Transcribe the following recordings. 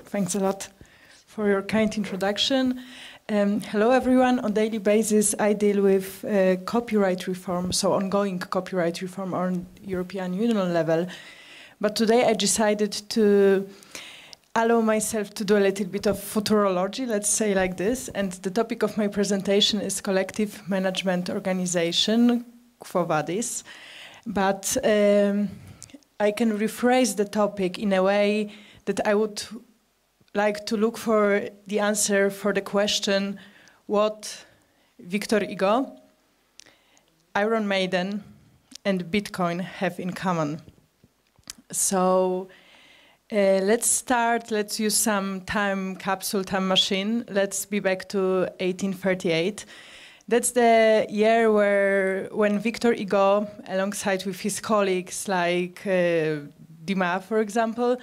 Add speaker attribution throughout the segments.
Speaker 1: Thanks a lot for your kind introduction. Hello everyone. On a daily basis, I deal with copyright reform, so ongoing copyright reform on European Union level. But today I decided to allow myself to do a little bit of futurology, let's say like this. And the topic of my presentation is collective management organization for vadis. But I can rephrase the topic in a way that I would like to look for the answer for the question, what Victor Hugo, Iron Maiden, and Bitcoin have in common. So let's start, let's use some time capsule, time machine. Let's be back to 1838. That's the year when Victor Hugo, alongside with his colleagues like Dumas, for example,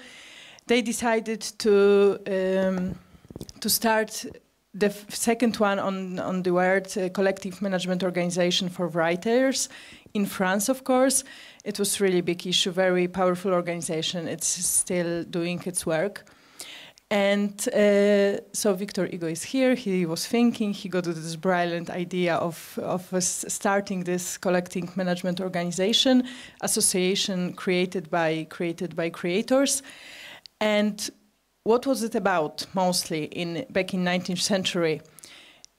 Speaker 1: they decided to start the second one on the word collective management organization for writers in France, of course. It was really big issue, very powerful organization. It's still doing its work. And so Victor Hugo is here. He was thinking, he got this brilliant idea of starting this collective management organization, association created by creators. And what was it about mostly back in 19th century?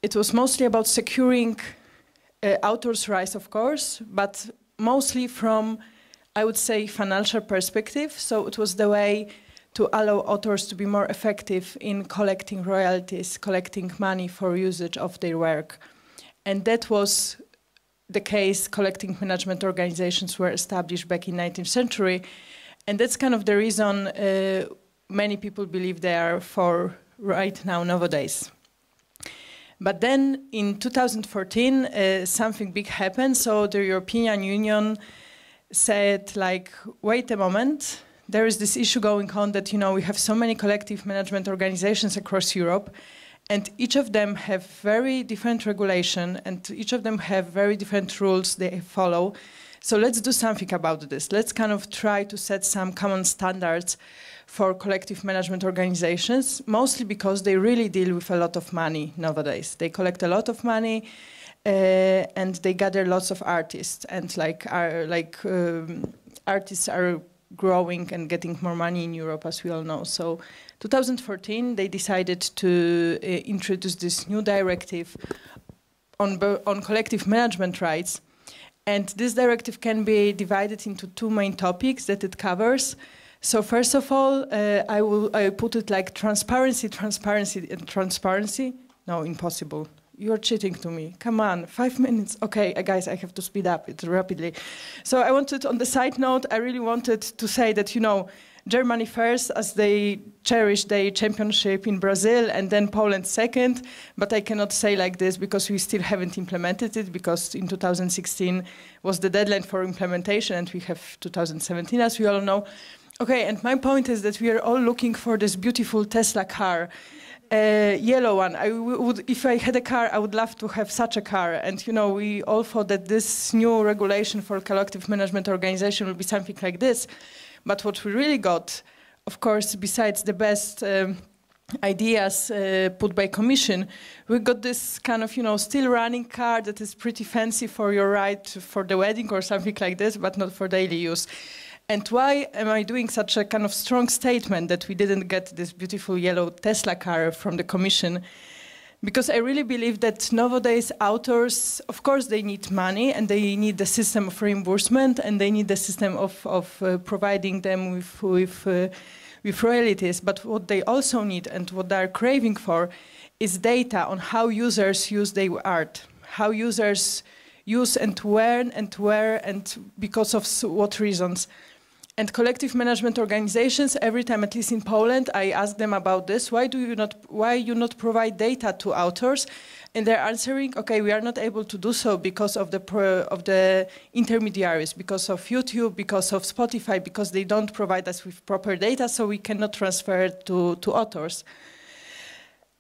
Speaker 1: It was mostly about securing authors' rights, of course, but mostly from, I would say, financial perspective. So it was the way to allow authors to be more effective in collecting royalties, collecting money for usage of their work. And that was the case. Collecting management organizations were established back in 19th century. And that's kind of the reason many people believe they are for right now, nowadays. But then in 2014, something big happened. So the European Union said, like, wait a moment, there is this issue going on that, you know, we have so many collective management organizations across Europe, and each of them have very different regulation, and each of them have very different rules they follow. So let's do something about this. Let's kind of try to set some common standards for collective management organizations, mostly because they really deal with a lot of money nowadays. They collect a lot of money and they gather lots of artists. And artists are growing and getting more money in Europe, as we all know. So 2014, they decided to introduce this new directive on collective management rights. And this directive can be divided into two main topics that it covers. So first of all, I put it like transparency, transparency, and transparency. No, impossible. You're cheating to me. Come on, 5 minutes. Okay, guys, I have to speed up it rapidly. So I wanted, on the side note, I really wanted to say that, you know, Germany first, as they cherish their championship in Brazil, and then Poland second. But I cannot say like this because we still haven't implemented it, because in 2016 was the deadline for implementation, and we have 2017, as we all know. Okay, and my point is that we are all looking for this beautiful Tesla car, yellow one. If I had a car, I would love to have such a car. And, you know, we all thought that this new regulation for collective management organization will be something like this. But what we really got, of course, besides the best ideas put by Commission, we got this kind of, you know, still running car that is pretty fancy for your ride for the wedding or something like this, but not for daily use. And why am I doing such a kind of strong statement that we didn't get this beautiful yellow Tesla car from the Commission? Because I really believe that nowadays authors, of course, they need money and they need the system of reimbursement and they need the system of providing them with royalties. But what they also need and what they are craving for is data on how users use their art, how users use and where and because of what reasons. And collective management organizations, every time, at least in Poland, I ask them about this. Why you not provide data to authors? And they're answering, okay, we are not able to do so because of the intermediaries, because of YouTube, because of Spotify, because they don't provide us with proper data, so we cannot transfer it to authors.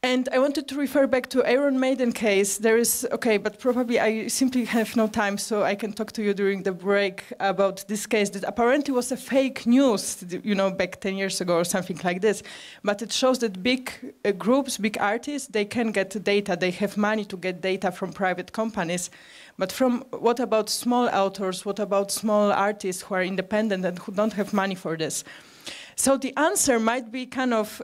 Speaker 1: And I wanted to refer back to Iron Maiden case. There is, okay, but probably I simply have no time, so I can talk to you during the break about this case that apparently was a fake news, you know, back 10 years ago or something like this. But it shows that big groups, big artists, they can get data. They have money to get data from private companies. But what about small authors? What about small artists who are independent and who don't have money for this? So the answer might be kind of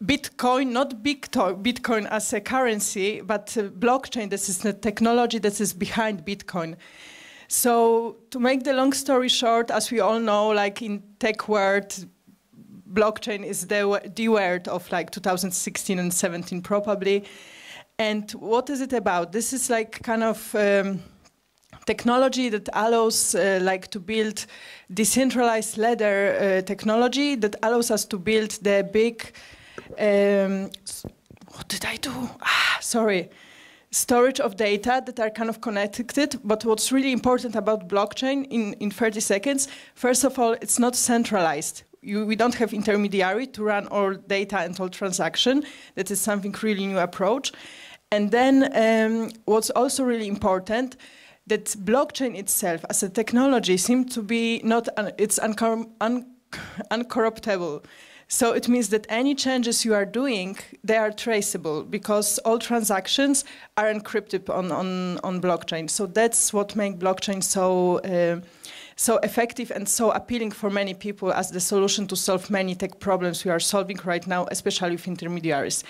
Speaker 1: Bitcoin, not Bitcoin as a currency, but blockchain. This is the technology that is behind Bitcoin. So to make the long story short, as we all know, like in tech world, blockchain is the word of like 2016 and 17 probably. And what is it about? This is like kind of technology that allows like to build decentralized ladder technology that allows us to build the big what did I do? Sorry. Storage of data that are kind of connected. But what's really important about blockchain in 30 seconds, first of all, it's not centralized. We don't have intermediary to run all data and all transaction. That is something really new approach. And then what's also really important, that blockchain itself as a technology seems to be it's uncorruptible. So it means that any changes you are doing, they are traceable because all transactions are encrypted on blockchain. So that's what makes blockchain so effective and so appealing for many people as the solution to solve many tech problems we are solving right now, especially with intermediaries.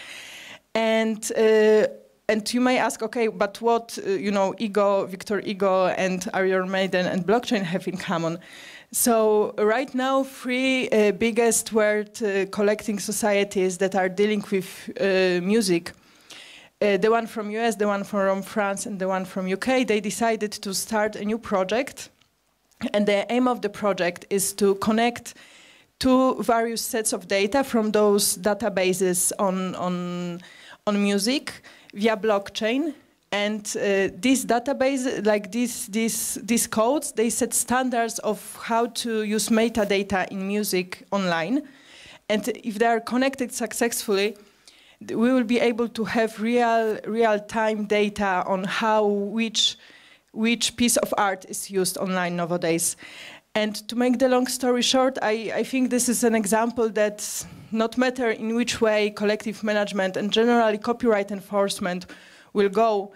Speaker 1: And you may ask, okay, but what you know, Victor Ego, and Iron Maiden and blockchain have in common? So right now, three biggest world collecting societies that are dealing with music, the one from US, the one from France, and the one from UK, they decided to start a new project. And the aim of the project is to connect two various sets of data from those databases on music via blockchain. And these databases, like these codes, they set standards of how to use metadata in music online. And if they are connected successfully, we will be able to have real-time data on how which piece of art is used online nowadays. And to make the long story short, I think this is an example that not matter in which way collective management and generally copyright enforcement will go,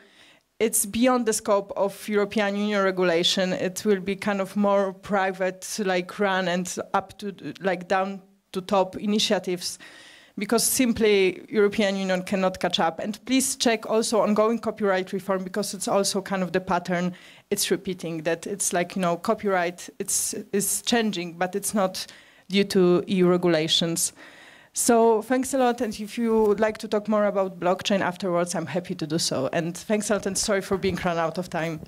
Speaker 1: it's beyond the scope of European Union regulation. It will be kind of more private, like run and up to like down to top initiatives, because simply European Union cannot catch up. And please check also ongoing copyright reform, because it's also kind of the pattern it's repeating, that it's like, you know, copyright is changing, but it's not due to EU regulations. So thanks a lot, and if you would like to talk more about blockchain afterwards, I'm happy to do so. And thanks a lot, and sorry for being run out of time.